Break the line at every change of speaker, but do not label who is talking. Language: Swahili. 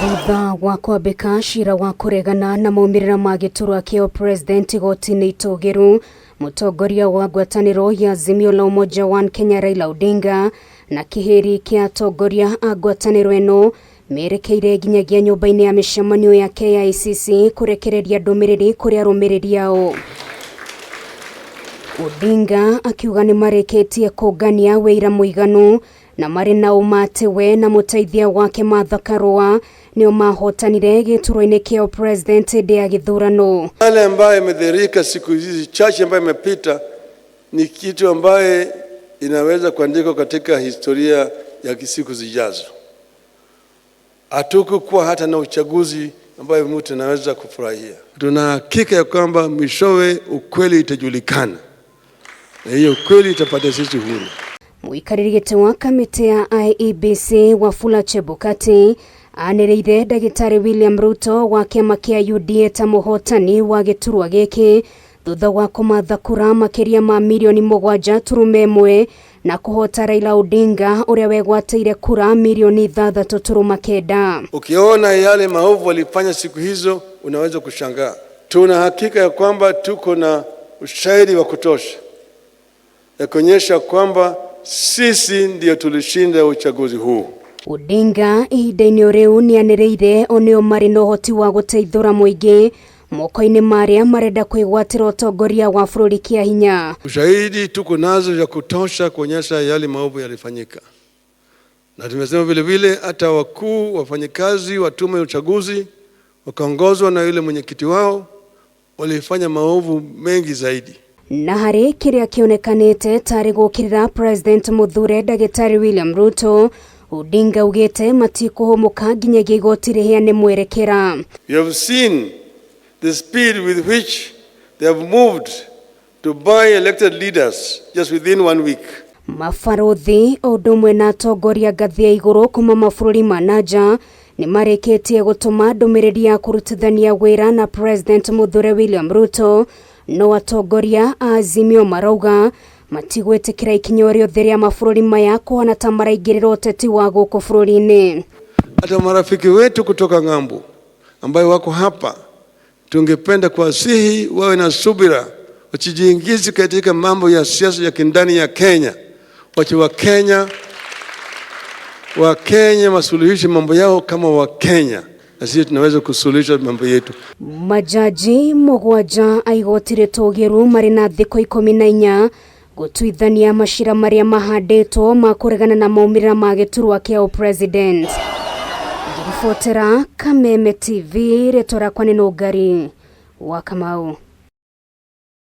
Thutha wa kwambika cira wa kuregana na maumirira magiturwa kia upresident igoti nioritie, Mutongoria wa ngwataniro ya Azimio la Umoja wa Kenya Raila Odinga na kihiri kia atongoria a ngwataniro eno merekeire nginyagia nyumba-ini ya micemanio ya KICC kurekereria ndumiriri kuri arumiriri ao. Odinga akiuga ni mareketie kugania wuira muiganu na mari na umatewe na muteithia wake Martha Karua nio mahotanire githurano kia president ya githurano.
Yale ambayo imedhihirika siku hizi chache ambayo imepita ni kitu ambaye inaweza kuandikwa katika historia ya siku zijazo. Hatukuwa hata na uchaguzi ambayo mtu anaweza kufurahia. Tuna hakika ya kwamba mwishowe ukweli itajulikana. Na hiyo kweli itapata sisi huru.
Muikariri wa kamiti ya IEBC Wafula Chebukati anereire Dagitari William Ruto wa kiama kia UDA ta muhotani wa giturwa giki thutha wa kumatha kura makiria ma milioni 7.1 na kuhota Raila Odinga uria wegwateire kura milioni 3.9.
Ukiona yale maovu walifanya siku hizo unaweza kushangaa. Tuna hakika ya kwamba tuko na ushahidi wa kutosha ya kuonyesha kwamba sisi ndio tulishinda uchaguzi huu.
Odinga ihinda-ini riu ni anereire oneo mari na uhoti wa guteithura muingi moko-ini maria marenda kwigwatira utongoria wa bururi kia hinya.
Ushahidi tuko nazo ya kutosha kuonyesha yale maovu yalifanyika. Na tumesema vile vile hata wakuu wafanyikazi wa tume ya uchaguzi wakaongozwa na yule mwenyekiti wao walifanya maovu mengi zaidi.
Na hari kiria kionekanite tari gukirira president muthure Dagitari William Ruto, Odinga ugete matikuhomoka nginyagia igoti riheane mwerekera.
You have seen the speed with which they have moved to buy elected leaders just within 1 week.
Mafarothi odumwe na atongoria ngathi ya iguru kuma mabururi ma nanja ni mareketie gutuma ndumiriri ya kurutithania wira na president muthure William Ruto. No atongoria a Azimio marauga matigwetikira ikinya riothe ria mabururi maya kuona ta maraingirira uteti wa guku bururi-ini.
Hata marafiki wetu kutoka ng'ambo ambao wako hapa tungependa kuwasihi wawe na subira, wachijiingize katika mambo ya siasa ya kindani ya Kenya. Wache wa Kenya masuluhishe mambo yao kama wa Kenya. Na sisi tunaweza kusuluhisha mambo yetu.
Majaji mugwanja igoti ritogiru mari na thiko 14 gutuithania mashira maria mahandetwo ma kuregana na maumirira ma giturwa kia upresident. Ngiribotera Kameme TV retora kwa neno ngari wa Kamau.